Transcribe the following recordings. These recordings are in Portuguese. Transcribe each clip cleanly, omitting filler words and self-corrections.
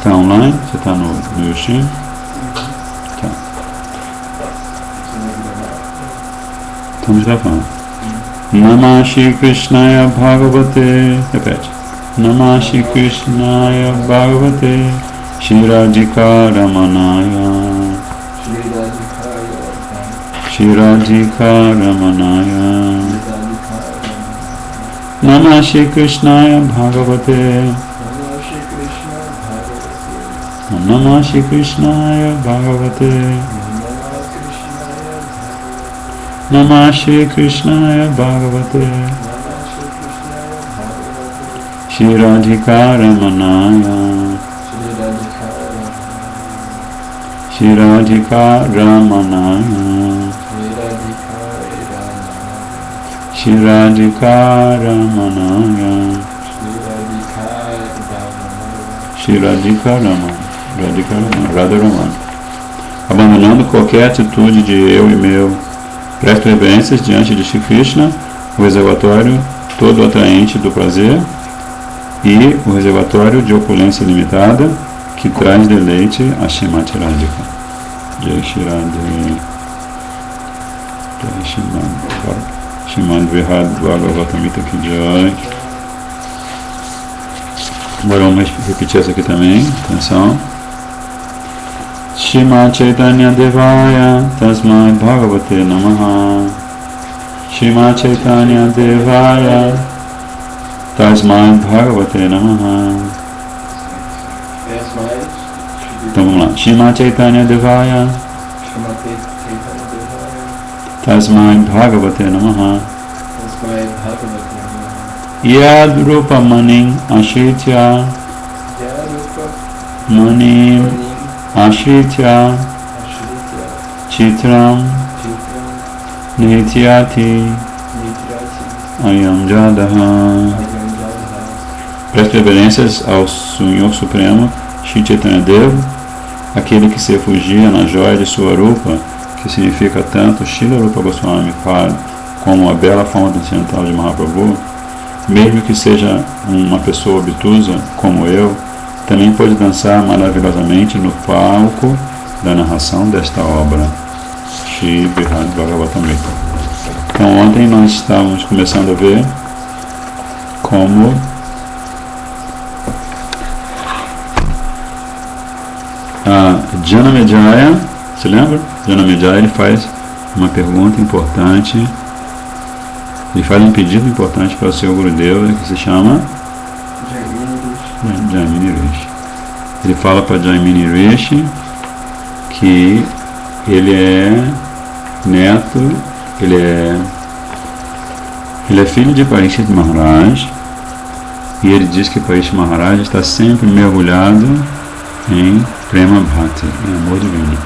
Está online? Você está no YouTube? Tá. Estamos gravando. Namah Shri Krishnaya Bhagavate. Repete. Namah Shri Krishnaya Bhagavate Shri Radhika Ramanaya. Shri Radhika Ramanaya. Namah Shri Krishnaya Bhagavate. Namah Shri Krishnaya Bhagavate. Namah Shri Krishnaya Bhagavate. Shri Radhika Ramanaya. Shri Radhika Ramanaya. Shri Radhika Ramanaya. Shri Radhika Ramanaya. Radha Ramana. Abandonando qualquer atitude de eu e meu, presto reverências diante de Shri Krishna, o reservatório todo atraente do prazer e o reservatório de opulência limitada que traz deleite a Shrimati Radhika. Jai Shri Radhe. Jai Shrimad Bhagavatamrita Ki Jai. Agora vamos repetir essa aqui também. Atenção. Shrimad Chaitanya Devaya Tasmai Bhagavate Namaha. Shrimad Chaitanya Devaya Tasmai Bhagavate Namaha. Então vamos lá. Shrimad Chaitanya Devaya Tasmai Bhagavate Namaha. Yad Rupa Manim Ashritya Manim Ashritya Chitram Nityati Ayam Jadaha. Preste reverências ao Senhor Supremo Shri Chaitanya Deva, aquele que se refugia na joia de sua Rupa, que significa tanto Srila Rupa Goswami como a bela forma transcendental de Mahaprabhu. Mesmo que seja uma pessoa obtusa como eu, também pode dançar maravilhosamente no palco da narração desta obra. Shri Bihad Bhagavatamrita. Então ontem nós estávamos começando a ver como a Janamejaya, se lembra? Janamejaya, ele faz uma pergunta importante. Ele faz um pedido importante para o seu Gurudeva, que se chama Jaimini Rishi. Ele fala para Jaimini Rishi que ele é neto, ele é filho de Parikshit Maharaj, e ele diz que Parikshit Maharaj está sempre mergulhado em Prema Bhakti, em amor divino.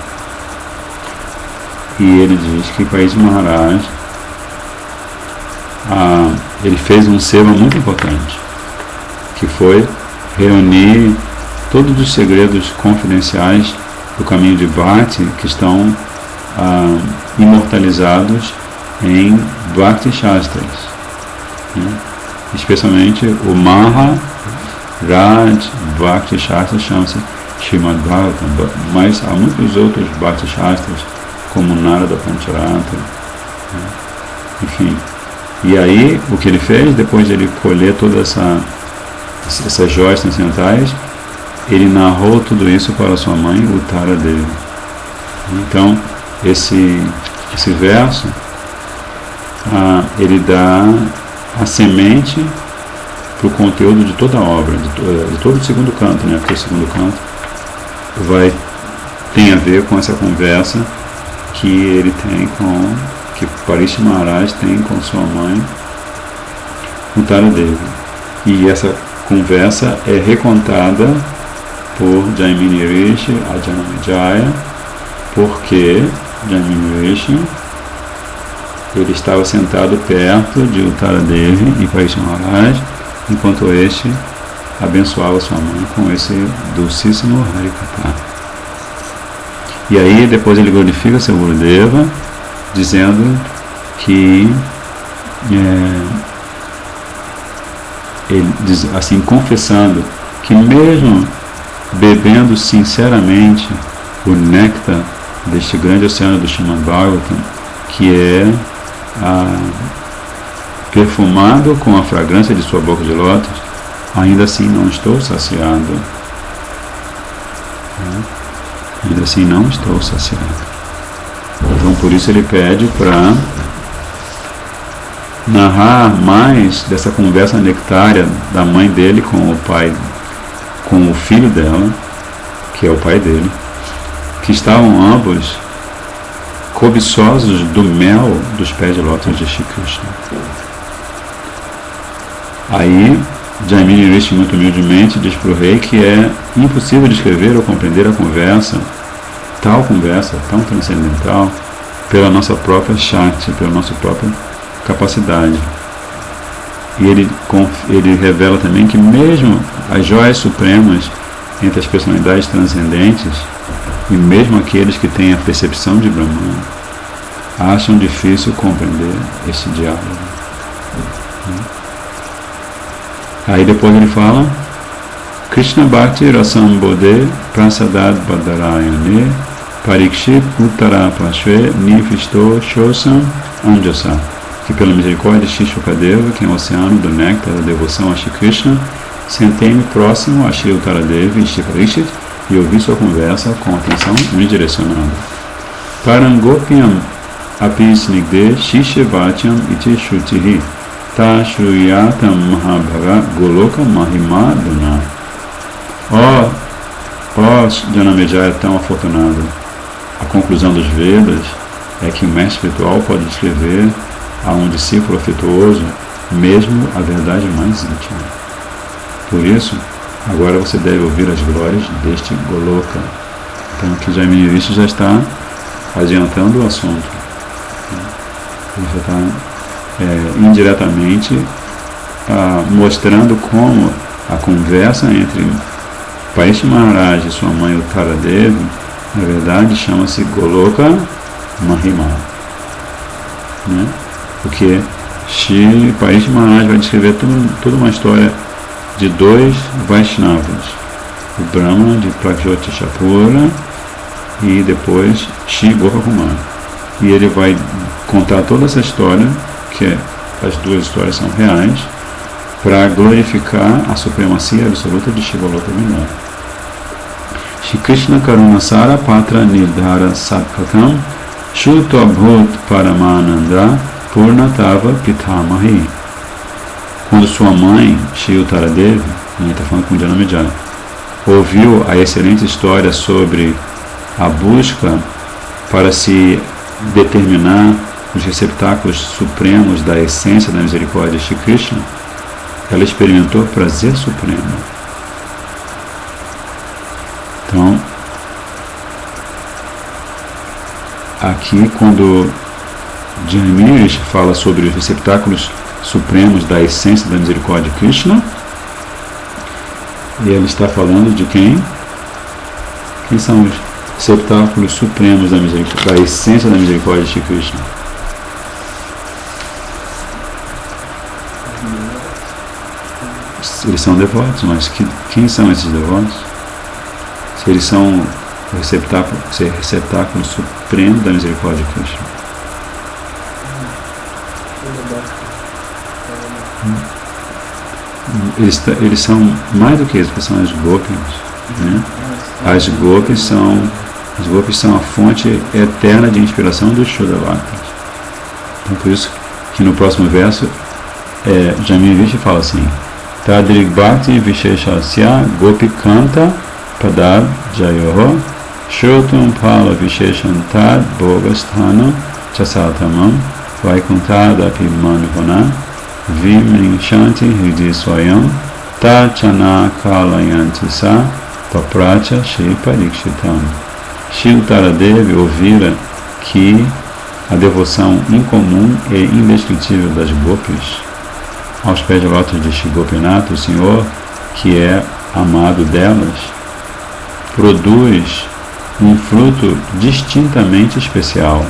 E ele diz que Parikshit Maharaj ele fez um seva muito importante, que foi reunir todos os segredos confidenciais do caminho de Bhakti que estão imortalizados em Bhakti Shastras, né? Especialmente o Maharaj Bhakti Shastra chama-se Srimad Bhagavatam, mas há muitos outros Bhakti Shastras como Narada Pancharatra, né? Enfim. E aí, o que ele fez, depois de ele colher todas essas joias transcendentais, ele narrou tudo isso para sua mãe, Uttara Devi. Então, esse verso, ele dá a semente para o conteúdo de toda a obra, de todo o segundo canto, né? Porque o segundo canto tem a ver com essa conversa que ele tem que Parikshit Maharaj tem com sua mãe, Uttara Devi. E essa conversa é recontada por Jaimini Rishi, a Janamejaya, porque Jaimini Rishi ele estava sentado perto de Uttara Devi e Parikshit Maharaj, enquanto este abençoava sua mãe com esse dulcíssimo Harikatha. E aí depois ele glorifica seu Gurudeva, dizendo que ele diz, assim, confessando que mesmo bebendo sinceramente o néctar deste grande oceano do Srimad Bhagavatam, que é perfumado com a fragrância de sua boca de lótus, ainda assim não estou saciado. Ainda assim não estou saciado. Então por isso ele pede para narrar mais dessa conversa nectária da mãe dele com o pai, com o filho dela, que é o pai dele, que estavam ambos cobiçosos do mel dos pés de lótus de Shri Krishna. Aí Jaimini Rishi muito humildemente diz para o rei que é impossível descrever ou compreender a conversa, tal conversa tão transcendental, pela nossa própria Shakti, pela nossa própria capacidade. E ele revela também que mesmo as joias supremas entre as personalidades transcendentes, e mesmo aqueles que têm a percepção de Brahman, acham difícil compreender este diálogo. Aí depois ele fala: Krishna Bhakti Rasam Bodhe Prasadad Badarayane Parikshit Uttara Pashve Nifisto Shosam Anjasa, que pela misericórdia de Shri Shukadeva, que é o oceano do néctar da devoção a Shri Krishna, sentei-me próximo a Shri Uttaradevi e Shri Parikshit e ouvi sua conversa com atenção unidirecionada. Parangopiam apisnigde Shishevatyam iti Shutihi Ta Shruyatam Mahabhaga Goloka Mahima Duna. Ó Janamejaya tão afortunado, a conclusão dos Vedas é que o mestre espiritual pode descrever a um discípulo afetuoso mesmo a verdade mais íntima. Por isso, agora você deve ouvir as glórias deste Goloka. Então aqui Jaimini Rishi já está adiantando o assunto. Ele já está indiretamente mostrando como a conversa entre Parikshit Maharaj e sua mãe Uttaradevi, na verdade, chama-se Goloka Mahima. Né? Porque Shri Parikshit Maharaj vai descrever toda uma história de dois Vaishnavas, o Brahma de Pragjyoti Shapura e depois Shri Gopakumar. E ele vai contar toda essa história, que as duas histórias são reais, para glorificar a supremacia absoluta de Shri Goloka Vrindavan. Shri Krishna Karunasara Patra Nirdhara Satkakam Shuto Abhut Paramananda Purnatava Pitamahi. Quando sua mãe, Shri Uttaradevi, ele está falando com Janamejaya, ouviu a excelente história sobre a busca para se determinar os receptáculos supremos da essência da misericórdia de Shri Krishna, ela experimentou prazer supremo. Então, aqui quando Jaimini Rishi fala sobre os receptáculos supremos da essência da misericórdia de Krishna, e ele está falando de quem? Quem são os receptáculos supremos da essência da misericórdia de Shri Krishna? Eles são devotos, mas quem são esses devotos? Se eles são o receptáculo supremo da misericórdia de Krishna. Eles são mais do que isso, porque são as gopis. Né? As gopis são a fonte eterna de inspiração dos Shuddhavatas. Então, por isso que no próximo verso, Jaimini Rishi fala assim: Tadrigbhati Visheshasya Gopikanta Padad Jayoho Shrutum Pala Visheshantad Bhogasthana Chasatamam Vaikuntadapi Manvana Vimrinshanti Hridhi Swayam Tachana Kalayanti Sa Papracha Shri Parikshitam. Shri Uttaradevi ouvira que a devoção incomum e indescritível das gopis aos pés de lótus de Shri Gopinath, o Senhor, que é amado delas, produz um fruto distintamente especial,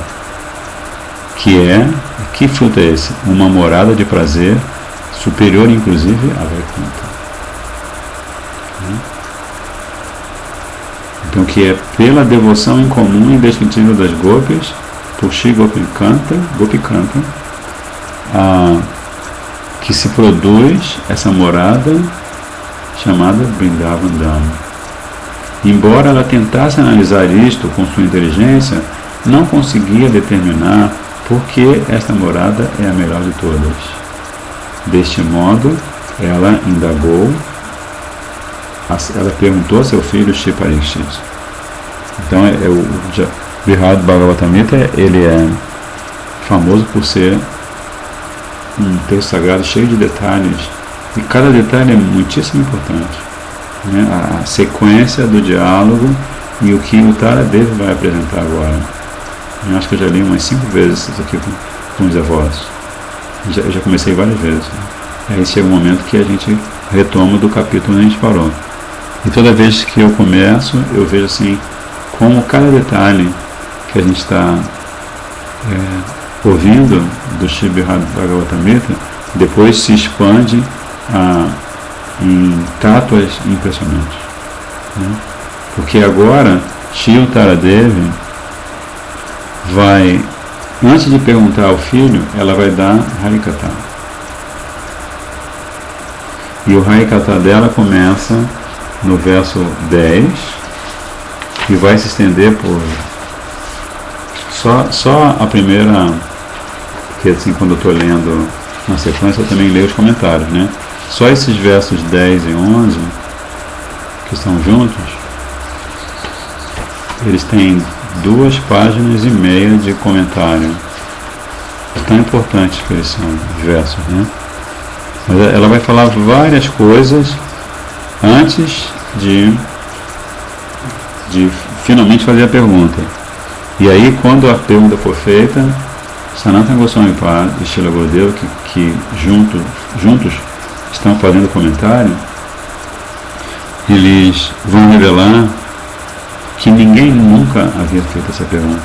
que fruto é esse? Uma morada de prazer superior, inclusive, a Vaikuntha. Então, que é pela devoção em comum e indescritível das Gopis, por Shri Gopikanta, que se produz essa morada chamada Vrindavan Dham. Embora ela tentasse analisar isto com sua inteligência, não conseguia determinar por que esta morada é a melhor de todas. Deste modo, ela indagou, ela perguntou a seu filho Shri Parikshit. Então, o Brihad Bhagavatamrita, ele é famoso por ser um texto sagrado cheio de detalhes, e cada detalhe é muitíssimo importante, né? A sequência do diálogo e o que o Taradeva vai apresentar agora. Eu acho que eu já li umas 5 vezes isso aqui com os devotos. Eu já comecei várias vezes. Aí chega um momento que a gente retoma do capítulo onde a gente parou. E toda vez que eu começo, eu vejo assim, como cada detalhe que a gente está ouvindo do Shri Bhagavatamrita, depois se expande em tátuas impressionantes, né? Porque agora Shri Taradeva vai, antes de perguntar ao filho, ela vai dar Harikatha. E o Harikatha dela começa no verso 10 e vai se estender por só a primeira, porque assim, quando eu estou lendo na sequência, eu também leio os comentários, né? Só esses versos 10 e 11 que estão juntos, eles têm 2,5 páginas de comentário. É tão importante que eles são, os versos, né? Mas ela vai falar várias coisas antes de finalmente fazer a pergunta. E aí, quando a pergunta for feita, Sanatana Goswami Pad e Srila Gurudeva, que juntos estão fazendo comentário, eles vão revelar que ninguém nunca havia feito essa pergunta.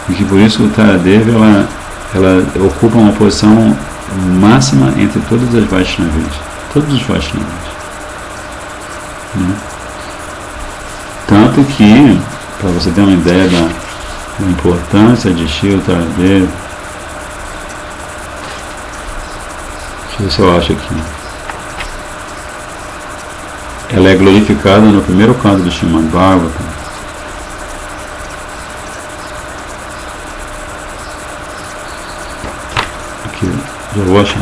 E que por isso o Taradeva, ela ocupa uma posição máxima entre todas as Vaishnavis. Todos os Vaishnavas. Né? Tanto que, para você ter uma ideia da importância de Shri Taradeva, deixa eu ver se eu acho aqui. Ela é glorificada no primeiro canto do Srimad Bhagavatam. Aqui, já vou achar.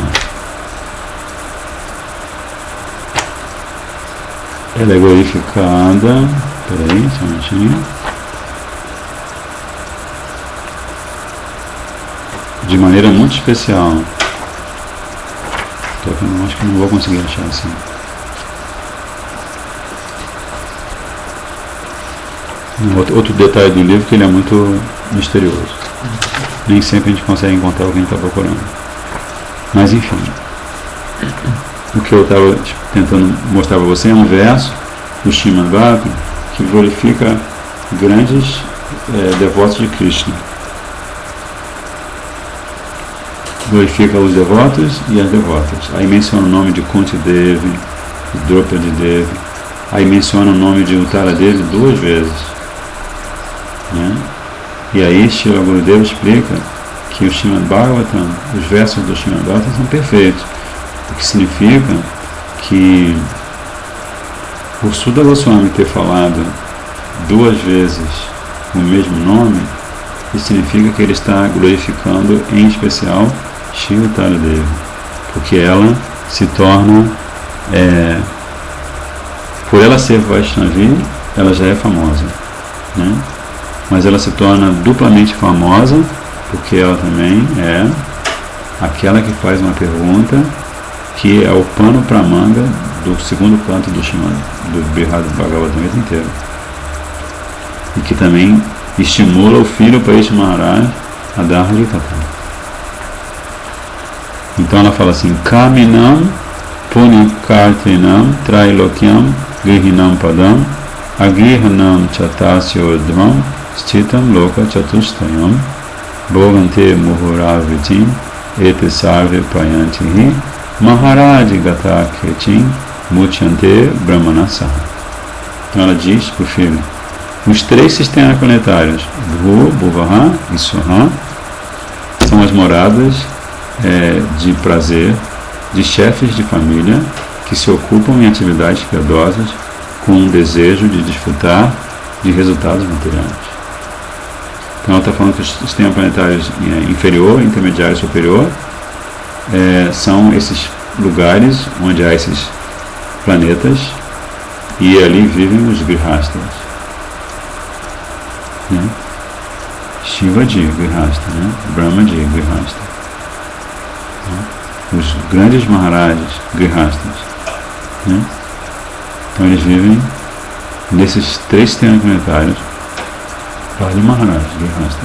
Ela é glorificada, peraí, só um minutinho, de maneira muito especial. Acho que não vou conseguir achar assim. Outro detalhe do livro, que ele é muito misterioso. Nem sempre a gente consegue encontrar o que a gente está procurando. Mas enfim, o que eu estava tentando mostrar para você é um verso do Srimad Bhagavatam que glorifica grandes devotos de Krishna. Glorifica os devotos e as devotas. Aí menciona o nome de Kunti Devi, de Draupadi Devi. Aí menciona o nome de Uttara Devi 2 vezes. Né? E aí Srila Gurudeva explica que o Srimad Bhagavatam, os versos do Srimad Bhagavatam são perfeitos, o que significa que por Sudha Goswami ter falado 2 vezes o mesmo nome, isso significa que ele está glorificando em especial Shri Uttara Devi, porque ela se torna, por ela ser Vaishnavi, ela já é famosa, né? Mas ela se torna duplamente famosa porque ela também é aquela que faz uma pergunta que é o pano para a manga do segundo canto do Brihad Bhagavatamrita inteiro, e que também estimula o filho Parikshit Maharaj a dar Harikatha. Então ela fala assim: Kaminam Punikartinam Trailokyam Grihinam Padam Agrihanam Chatasyodvam Stitam Loka Chatustayam Bhogante Muhuravritim Ete Sarve Payantihi Maharaj Gata Kechim Muchante Brahmanasaha. Então ela diz para o filho: os 3 sistemas planetários, Bhu, Bhuvaha e Swaha, são as moradas de prazer de chefes de família que se ocupam em atividades piedosas com um desejo de desfrutar de resultados materiais. Então ela está falando que os sistemas planetários inferior, intermediário e superior são esses lugares onde há esses planetas e ali vivem os grihastas, né? Shiva de grihasta, né? Brahma de grihasta, né? Os grandes maharajas grihastas, né? Então eles vivem nesses 3 sistemas planetários. Pali Maharaj grihasta,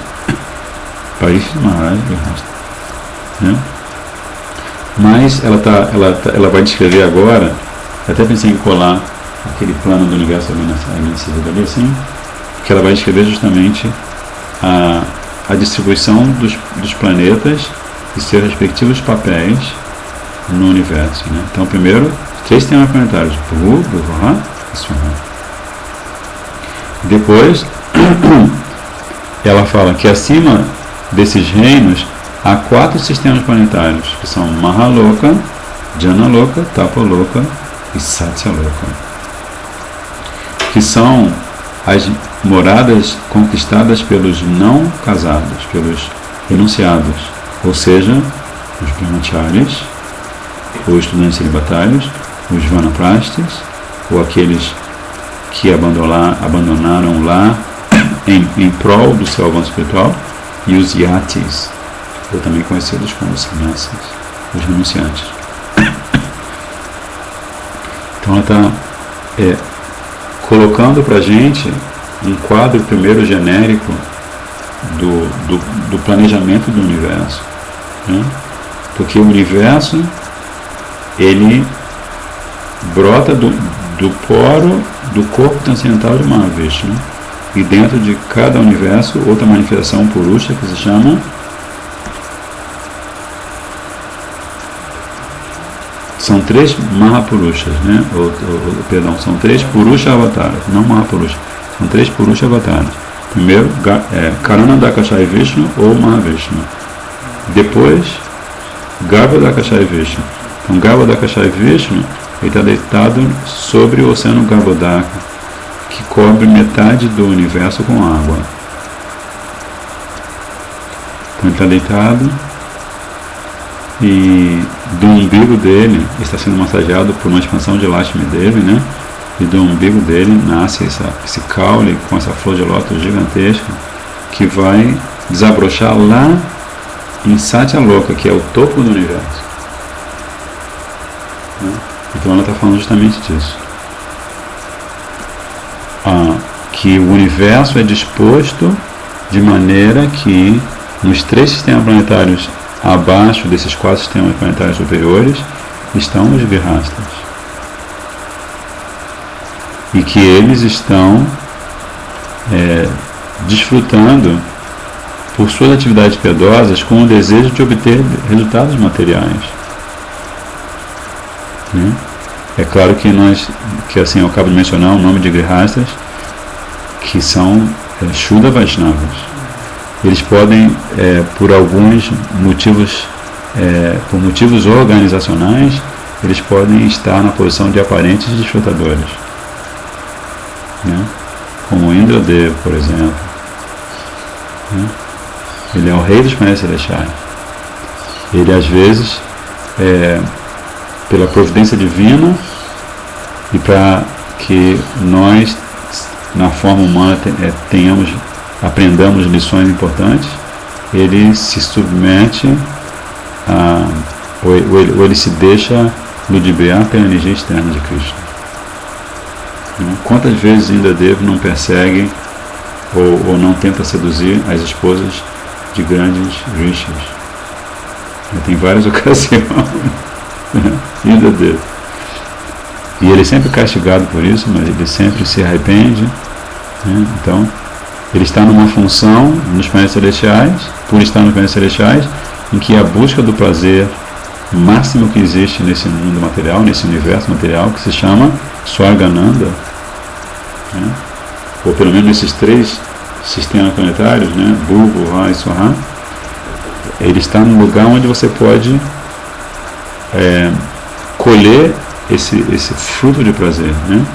Parishit Maharaj grihasta, né? Mas ela vai descrever agora. Até pensei em colar aquele plano do universo ali nesse vídeo ali, assim, que ela vai descrever justamente a distribuição dos planetas e seus respectivos papéis no universo, né? Então, primeiro, 3 sistemas planetários, Bhu, Bhuvaha e Swaha. Depois, ela fala que acima desses reinos há 4 sistemas planetários, que são Mahaloka, Janaloka, Tapaloka e Satyaloka, que são as moradas conquistadas pelos não casados, pelos renunciados, ou seja, os brahmacharis, ou estudantes celibatários, os vanaprastas, ou aqueles que abandonaram o lar em prol do seu avanço espiritual, e os yatis, ou também conhecidos como sannyasas, os renunciantes. Então ela está colocando para a gente um quadro primeiro genérico do planejamento do universo, né? Porque o universo ele brota do poro do corpo transcendental de Mahavishnu, e dentro de cada universo outra manifestação purusha que se chama são 3 Mahapurushas, né? Perdão, são 3 Purusha Avataras, não Mahapurusha, são 3 Purusha Avataras. Primeiro, Karanadakashai Vishnu ou Mahavishnu. Depois, Garbhodakashai Vishnu. Então, Garbhodakashai Vishnu, ele está deitado sobre o oceano Garbhodaka, que cobre metade do universo com água. Então, ele está deitado e do umbigo dele está sendo massageado por uma expansão de Lakshmi Devi, né? E do umbigo dele nasce esse caule com essa flor de lótus gigantesca que vai desabrochar lá em Satyaloka, que é o topo do universo, né? Então ela está falando justamente disso, que o universo é disposto de maneira que nos 3 sistemas planetários abaixo desses 4 sistemas planetários superiores estão os grihastas, e que eles estão desfrutando por suas atividades piedosas com o desejo de obter resultados materiais, né? É claro que assim eu acabo de mencionar o nome de grihastas, que são Shuddha Vaishnavas. Eles podem, por alguns motivos, por motivos organizacionais, eles podem estar na posição de aparentes desfrutadores, né? Como Indradev, por exemplo, né? Ele é o rei dos planetas celestiais. Ele, às vezes, pela providência divina e para que nós, na forma humana, aprendamos lições importantes, ele se submete ou ele se deixa ludibriar pela energia externa de Krishna. Quantas vezes Indradev não persegue ou não tenta seduzir as esposas de grandes rishis? Tem várias ocasiões. Indradev. E ele é sempre castigado por isso, mas ele sempre se arrepende, né? Então ele está numa função nos planetas celestiais, por estar nos planetas celestiais, em que a busca do prazer máximo que existe nesse mundo material, nesse universo material, que se chama Swargananda, né? Ou pelo menos nesses 3 sistemas planetários, né? Bulbo, Ra e Soha, ele está no lugar onde você pode colher esse fruto de prazer, né?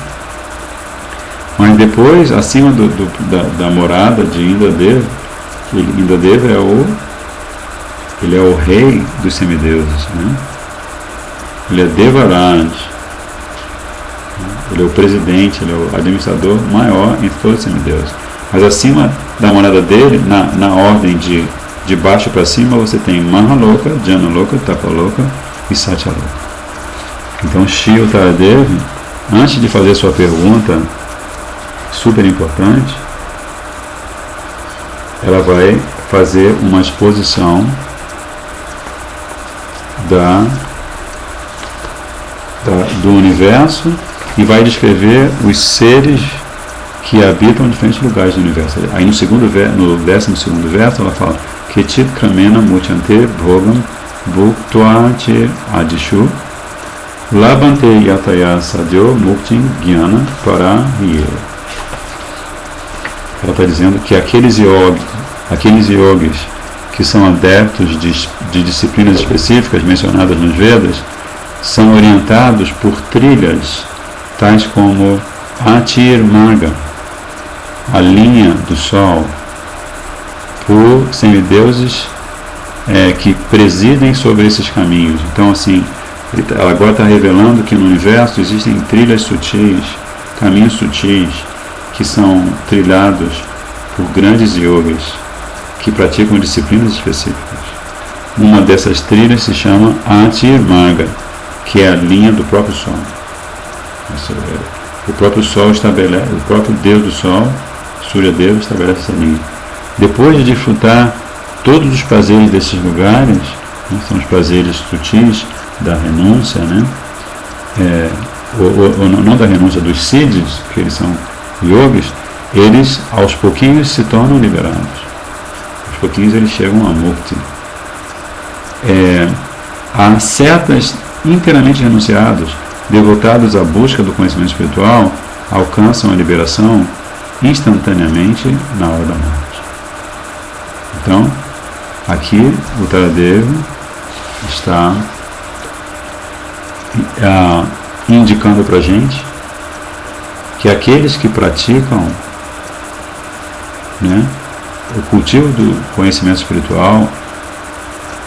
Mas depois, acima da morada de Indradeva, Indradeva ele é o rei dos semideuses, né? Ele é Devaraj, ele é o presidente, ele é o administrador maior entre todos os semideuses. Mas acima da morada dele, na ordem de baixo para cima, você tem Mahaloka, Janaloka, Tapaloka e Satyaloka. Então Shri Uttaradevi, antes de fazer sua pergunta super importante, ela vai fazer uma exposição do universo e vai descrever os seres que habitam em diferentes lugares do universo. Aí no 12º verso ela fala Kechit Kramena Muchante Bhogam Bhuktva Che Adishu Labante Yataya Sadyo Muktin Jnana Parahiyeva. Ela está dizendo que aqueles yogis que são adeptos de disciplinas específicas mencionadas nos Vedas são orientados por trilhas tais como Atir Marga, a linha do Sol, por semideuses que presidem sobre esses caminhos. Então, assim, ela agora está revelando que no universo existem trilhas sutis, caminhos sutis, que são trilhados por grandes yogis que praticam disciplinas específicas. Uma dessas trilhas se chama Atir Marga, que é a linha do próprio Sol. O próprio Sol estabelece, o próprio Deus do Sol, Surya Deva, estabelece essa linha. Depois de desfrutar todos os prazeres desses lugares, né, são os prazeres sutis da renúncia, né? Ou não da renúncia, dos siddhis, que eles são yogis, eles aos pouquinhos se tornam liberados. Aos pouquinhos eles chegam a mukti. Há certas inteiramente renunciados, devotados à busca do conhecimento espiritual, alcançam a liberação instantaneamente na hora da morte. Então, aqui o Uttaradevi está indicando para a gente que aqueles que praticam, né, o cultivo do conhecimento espiritual,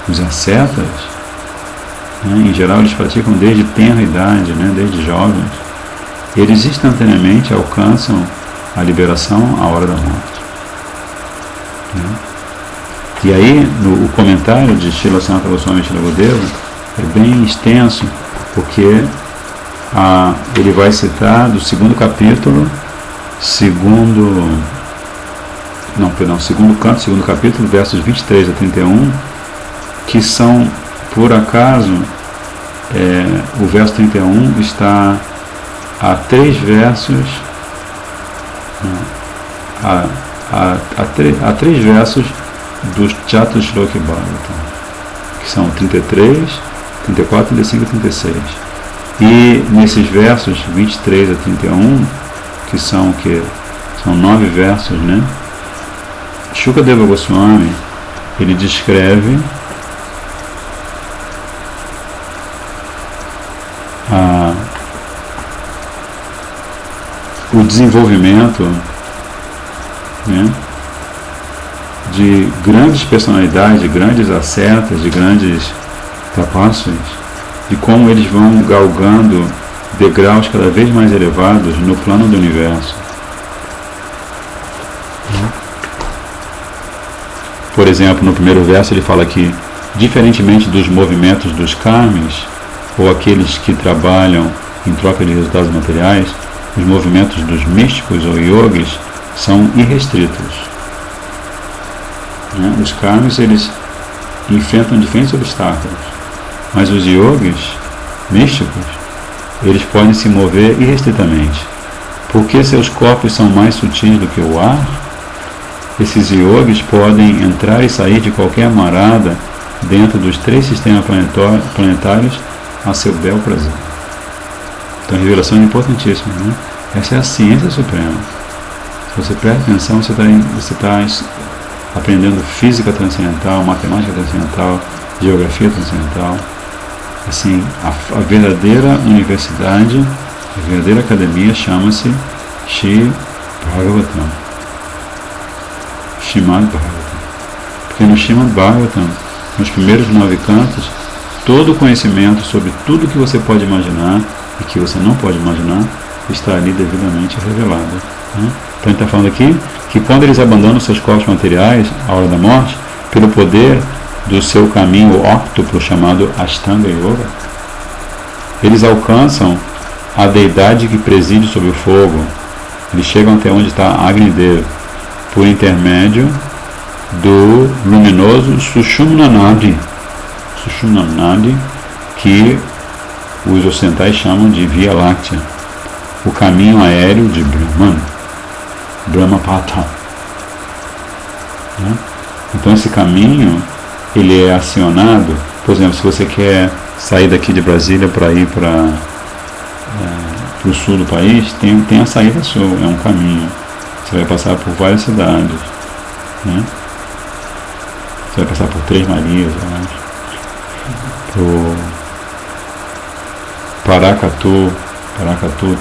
os ascetas, né, em geral eles praticam desde tenra idade, né, desde jovens, eles instantaneamente alcançam a liberação à hora da morte. Né? E aí, o comentário de Srila Sanatana Goswami Srila Gurudeva é bem extenso, porque ele vai citar do segundo capítulo, segundo capítulo, versos 23 a 31, que são, por acaso, o verso 31 está a 3 versos, a 3 versos dos Chatushloki Bhagavatam, que são 33, 34, 35 e 36. E nesses versos 23 a 31, que são 9 versos, né? Shukadeva Goswami, ele descreve o desenvolvimento, né, de grandes personalidades, de grandes ascetas, de grandes tapassus, de como eles vão galgando degraus cada vez mais elevados no plano do universo. Por exemplo, no primeiro verso ele fala que, diferentemente dos movimentos dos karmis, ou aqueles que trabalham em troca de resultados materiais, os movimentos dos místicos ou yogis são irrestritos. Né? Os karmis, eles enfrentam diferentes obstáculos, mas os yogis místicos, eles podem se mover irrestritamente. Porque seus corpos são mais sutis do que o ar, esses yogis podem entrar e sair de qualquer amarada dentro dos 3 sistemas planetários a seu bel prazer. Então a revelação é importantíssima, né? Essa é a ciência suprema. Se você presta atenção, você está aprendendo física transcendental, matemática transcendental, geografia transcendental. Assim, a verdadeira universidade, a verdadeira academia chama-se Shri Bhagavatam. Srimad Bhagavatam. Porque no Srimad Bhagavatam, nos primeiros 9 cantos, todo o conhecimento sobre tudo que você pode imaginar e que você não pode imaginar está ali devidamente revelado. Né? Então ele está falando aqui que quando eles abandonam seus corpos materiais à hora da morte, pelo poder do seu caminho óctuplo chamado Ashtanga Yoga, eles alcançam a deidade que preside sobre o fogo. Eles chegam até onde está Agni Deva, por intermédio do luminoso Sushumna Nadi, que os ocidentais chamam de Via Láctea, o caminho aéreo de Brahman, Brahmapata. Né? Então esse caminho, ele é acionado, por exemplo, se você quer sair daqui de Brasília para ir para o sul do país, tem a saída sul, é um caminho. Você vai passar por várias cidades. Né? Você vai passar por Três Marias, eu acho. Por Paracatu,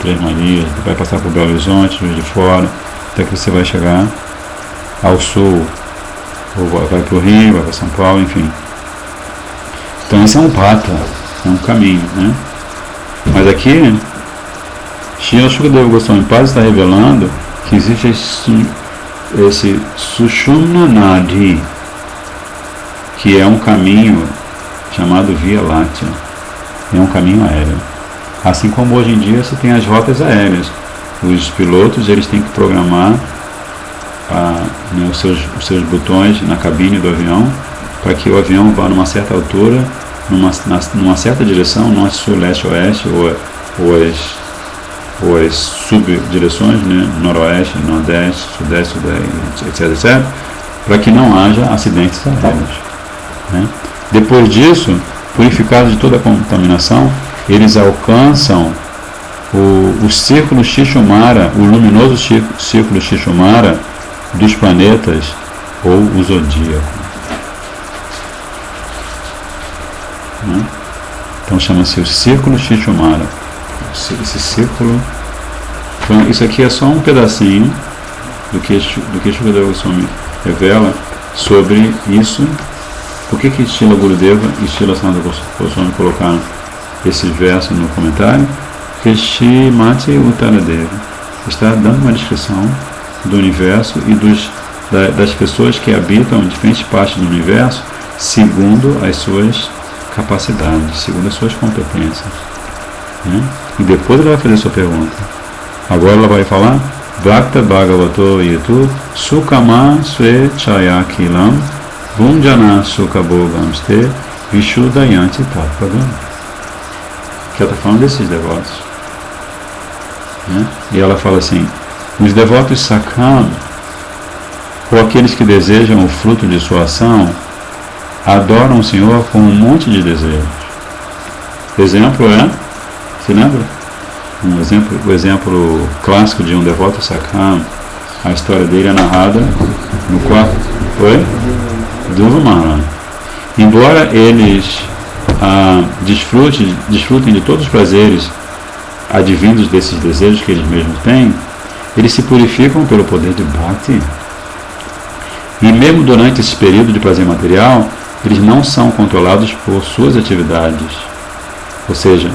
Três Marias, vai passar por Belo Horizonte, Juiz de Fora, até que você vai chegar ao sul, ou vai para o Rio, vai para São Paulo, enfim. Então esse é um pata, é um caminho, né? Mas aqui, Srila Shukadeva Goswami Pada está revelando que existe esse Sushumna Nadi, que é um caminho chamado Via Láctea, é um caminho aéreo. Assim como hoje em dia você tem as rotas aéreas, os pilotos eles têm que programar os seus botões na cabine do avião para que o avião vá numa certa altura, numa certa direção, norte, sul, leste, oeste, ou as subdireções, né? Noroeste, nordeste, sudeste, etc, para que não haja acidentes aéreos. Né? Depois disso, purificados de toda a contaminação, eles alcançam o círculo Shishumara, o luminoso círculo Shishumara dos planetas, ou o zodíaco. Né? Então chama-se o círculo Shishumara. Esse círculo. Então, isso aqui é só um pedacinho do que Shukadeva Goswami revela sobre isso. Por que Srila Gurudeva e Srila Sanatana Goswami colocaram esses versos no comentário? Porque Srimati Uttaradeva está dando uma descrição do universo e das pessoas que habitam diferentes partes do universo segundo as suas capacidades, segundo as suas competências. Né? E depois ela vai fazer a sua pergunta. Agora ela vai falar Bhakta Bhagavato Yetu Sukama Swe Chayakilam Gunjana Sukabhogamste Vishudayanti Tatpadam. Que ela está falando desses devotos. Né? E ela fala assim: os devotos Sakam, ou aqueles que desejam o fruto de sua ação, adoram o Senhor com um monte de desejos. Exemplo se lembra? O exemplo clássico de um devoto Sakam, a história dele é narrada no quarto. Foi? Dhruva Maharaj. Embora eles desfrutem de todos os prazeres advindos desses desejos que eles mesmos têm, eles se purificam pelo poder de Bhakti. E mesmo durante esse período de prazer material, eles não são controlados por suas atividades. Ou seja,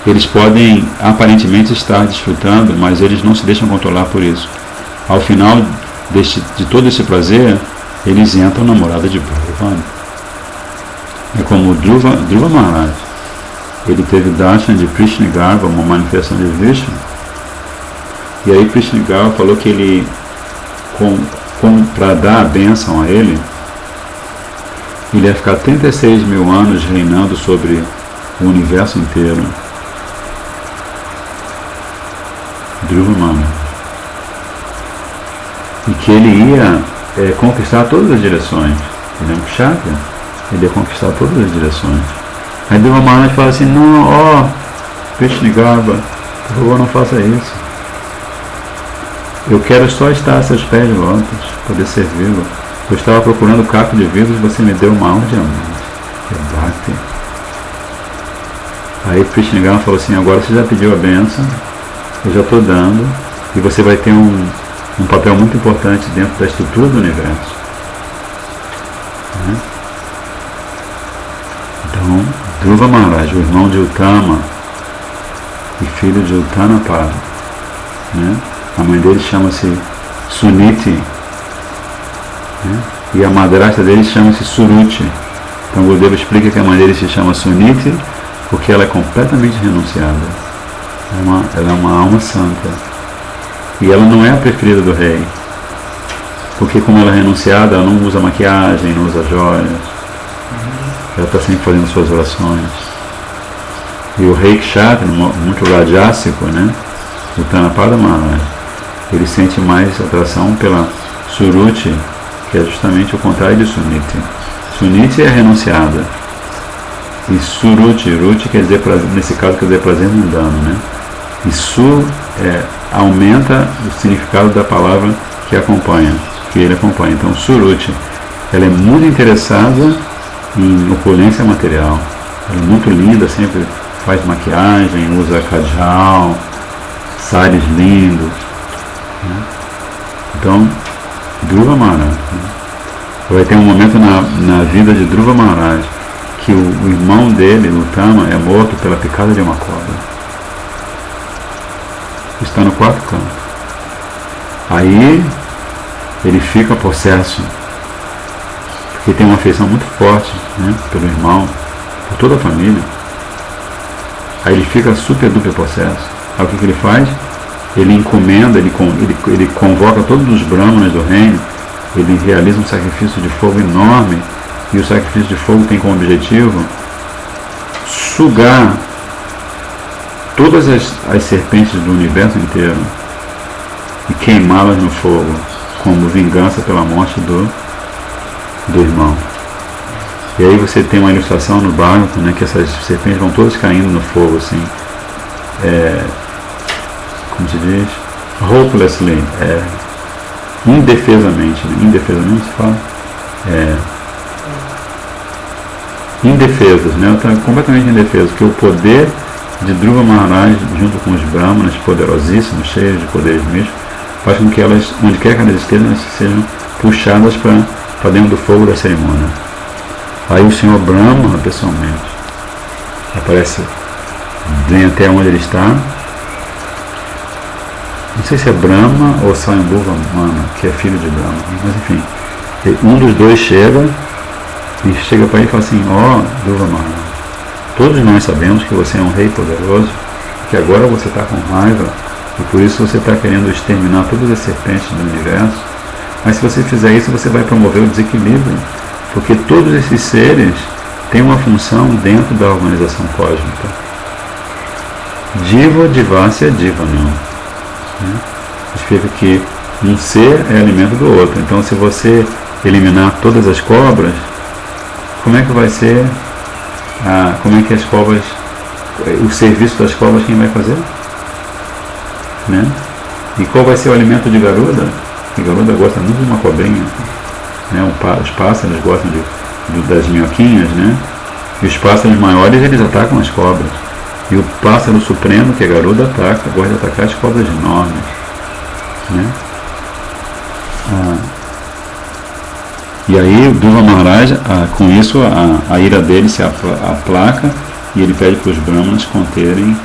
eles podem aparentemente estar desfrutando, mas eles não se deixam controlar por isso. Ao final de todo esse prazer, eles entram na morada de Bhagavan. É como Dhruva Maharaj. Ele teve darshan de Prishnigarva, uma manifestação de Vishnu. E aí Prishnigarva falou que ele, para dar a bênção a ele ia ficar 36 mil anos reinando sobre o universo inteiro. Dhruva Maharaj. E que ele ia conquistar todas as direções. Ele é um kshatriya, ele ia conquistar todas as direções. Aí Dhruva Maharaj fala assim: não, Krishnigarbha, por favor, não faça isso. Eu quero só estar a seus pés de lótus, poder servi-lo. Eu estava procurando o caco de vidro e você me deu uma alma de diamante. Bhakti. Aí Krishnigarbha falou assim, agora você já pediu a bênção, eu já estou dando, e você vai ter um papel muito importante dentro da estrutura do universo. Então, Dhruva Maharaj, o irmão de Uttama e filho de Uttanapada, a mãe dele chama-se Suniti, e a madrasta dele chama-se Suruchi. Então o Gurudeva explica que a mãe dele se chama Suniti porque ela é completamente renunciada. Ela é uma alma santa. E ela não é a preferida do rei. Porque como ela é renunciada, ela não usa maquiagem, não usa joias. Ela está sempre fazendo suas orações. E o rei Kshatriya, muito rajásico, o Uttanapada Maharaj, ele sente mais atração pela Suruchi, que é justamente o contrário de Suniti. Suniti é renunciada. E Suruchi, Ruchi quer dizer, nesse caso quer dizer prazer mundano, E Su aumenta o significado da palavra que acompanha, que ele acompanha. Então Suruchi, ela é muito interessada em opulência material. Ela é muito linda, sempre faz maquiagem, usa kajal, sares lindos. Então, Dhruva Maharaj. Vai ter um momento na vida de Dhruva Maharaj que o irmão dele, Uttama, é morto pela picada de uma cobra. Está no quarto canto. Aí ele fica possesso, porque tem uma afeição muito forte pelo irmão, por toda a família. Aí ele fica super duper possesso. Aí o que ele faz? Ele encomenda, ele convoca todos os brahmanas do reino, ele realiza um sacrifício de fogo enorme, e o sacrifício de fogo tem como objetivo sugar todas as serpentes do universo inteiro e queimá-las no fogo, como vingança pela morte do irmão. E aí você tem uma ilustração no Bhagavatam, que essas serpentes vão todas caindo no fogo, assim, como se diz? Hopelessly, indefesamente se fala? Indefesas, estão completamente indefesas, porque o poder de Dhruva Maharaj, junto com os brahmanas poderosíssimos, cheios de poderes místicos, faz com que elas, onde quer que elas estejam, sejam puxadas para dentro do fogo da cerimônia. Aí o Senhor Brahma, pessoalmente, aparece, vem até onde ele está. Não sei se é Brahma ou Swayambhuva Mana, que é filho de Brahma, mas enfim, um dos dois chega para ele e fala assim, Dhruva Maharaj, todos nós sabemos que você é um rei poderoso, que agora você está com raiva, e por isso você está querendo exterminar todas as serpentes do universo, mas se você fizer isso, você vai promover o desequilíbrio, porque todos esses seres têm uma função dentro da organização cósmica. Diva, Divasya, Divanam. Significa que um ser é alimento do outro. Então, se você eliminar todas as cobras, como é que vai ser, como é que as cobras, o serviço das cobras, quem vai fazer? E qual vai ser o alimento de Garuda? E Garuda gosta muito de uma cobrinha. Os pássaros gostam das minhoquinhas, E os pássaros maiores, eles atacam as cobras. E o pássaro supremo, que é Garuda, gosta de atacar as cobras enormes. E aí o Dhruva Maharaj, com isso, a ira dele se aplaca e ele pede para os brahmanas conterem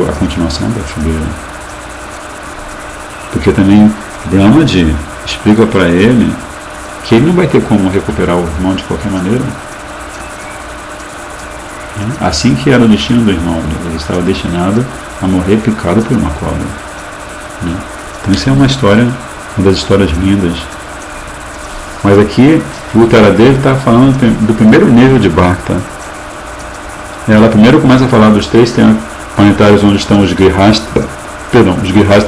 a continuação da fogueira. Porque também Brahmaji explica para ele que ele não vai ter como recuperar o irmão de qualquer maneira. Assim que era o destino do irmão, ele estava destinado a morrer picado por uma cobra. Então isso é uma história, uma das histórias lindas. Mas aqui o Uttaradev está falando do primeiro nível de Bhakta. Ela primeiro começa a falar dos 3 templos planetários onde estão os Grihastha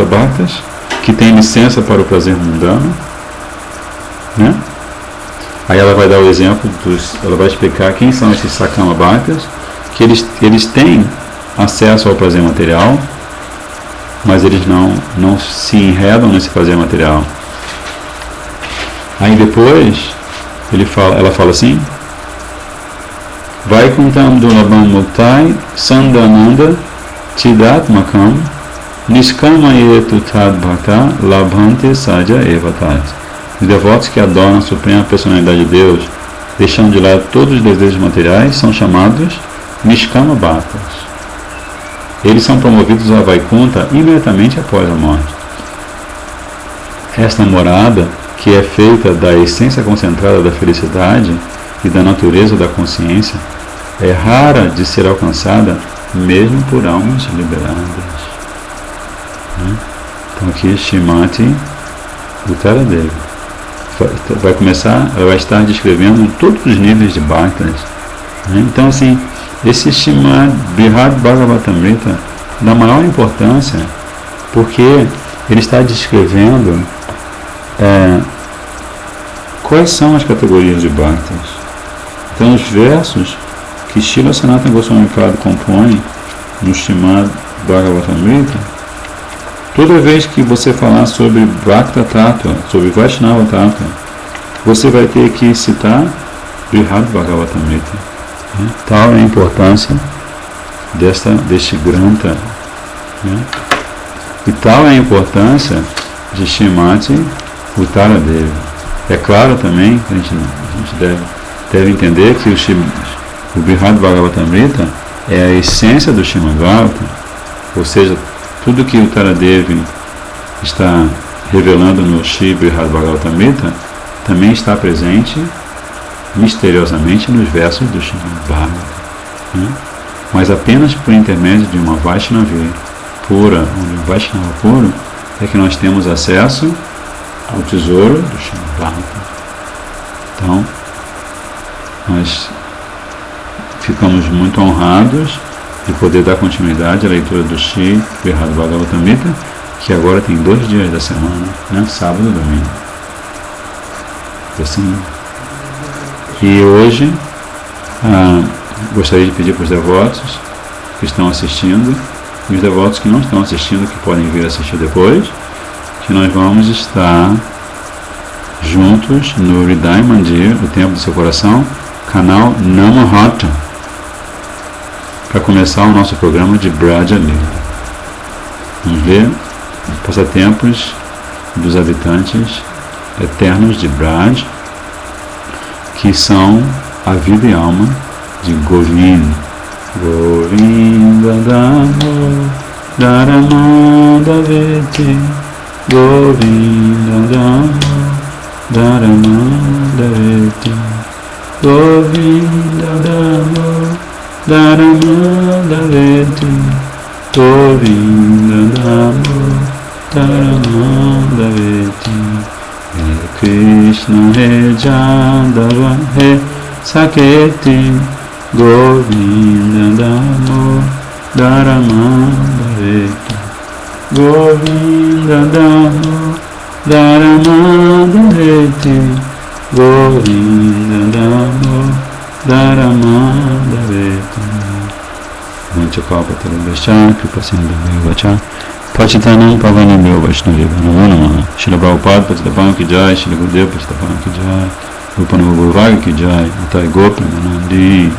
Bhaktas, que têm licença para o prazer mundano. Aí ela vai dar o exemplo ela vai explicar quem são esses Sakama Bhaktas, que eles têm acesso ao prazer material, mas eles não se enredam nesse prazer material. Aí depois ela fala assim: Vaikuntam Durlabham Muktai Sandananda Chidatmakam Nishkamayetu Tad Bhakta Labhante Saja Evatat. Os devotos que adoram a Suprema Personalidade de Deus, deixando de lado todos os desejos materiais, são chamados Nishkama Bhaktas. Eles são promovidos a Vaikunta imediatamente após a morte. Esta morada, que é feita da essência concentrada da felicidade e da natureza da consciência, é rara de ser alcançada mesmo por almas liberadas. Então aqui Shrimati Uttaradevi vai começar, ela vai estar descrevendo todos os níveis de bhaktas. Então assim, esse Srimad Brihad Bhagavatamrita dá maior importância porque ele está descrevendo quais são as categorias de bhaktas. Então os versos que Srila Sanatana Goswami Pad compõe no Srimad Bhagavatamrita, toda vez que você falar sobre Bhakta Tattva, sobre Vaishnava Tattva, você vai ter que citar Brihad Bhagavatamrita. Tal é a importância deste granta, e tal é a importância de Shrimati Uttaradevi. É claro também que a gente deve entender que o Brihad Bhagavatamrita é a essência do Srimad Bhagavatam, ou seja, tudo que Uttaradevi está revelando no Shri Brihad Bhagavatamrita também está presente misteriosamente nos versos do Srimad Bhagavatam, mas apenas por intermédio de uma Vaishnavi pura, um Vaishnava puro, é que nós temos acesso ao tesouro do Srimad Bhagavatam. Então, nós ficamos muito honrados de poder dar continuidade à leitura do Shri Brihad Bhagavatamrita, que agora tem 2 dias da semana, sábado e domingo. Assim, e hoje gostaria de pedir para os devotos que estão assistindo e os devotos que não estão assistindo, que podem vir assistir depois, que nós vamos estar juntos no Hridaya Mandir, o Templo do Seu Coração, canal Namahata, para começar o nosso programa de Braja Lila. Vamos ver os passatempos dos habitantes eternos de Braj, que são a vida e alma de Govinda. Govinda Damo Dharamanda Vete, Govinda Damo Dharamanda Vete, Govinda Damo Dharamanda Vete, Govinda Damo Dharamanda Vete. Hare Krishna, Hare Jadava, Hare Saketi, Govinda Damo Dharamanda Vete, Govinda Damo Dharamanda Vete, Govinda Damo Dharamanda Vete. Vanchakalpatarubhascha Kripasindhubhyo Pachitanam Pavanamyo Vaishnavi Namo Namaha. Srila Prabhupada Patitapan Ki Jai, Srila Gurudev Patitapan Ki Jai, Rupanama Guruvagi Ki Jai, Utai Gopi Manandi.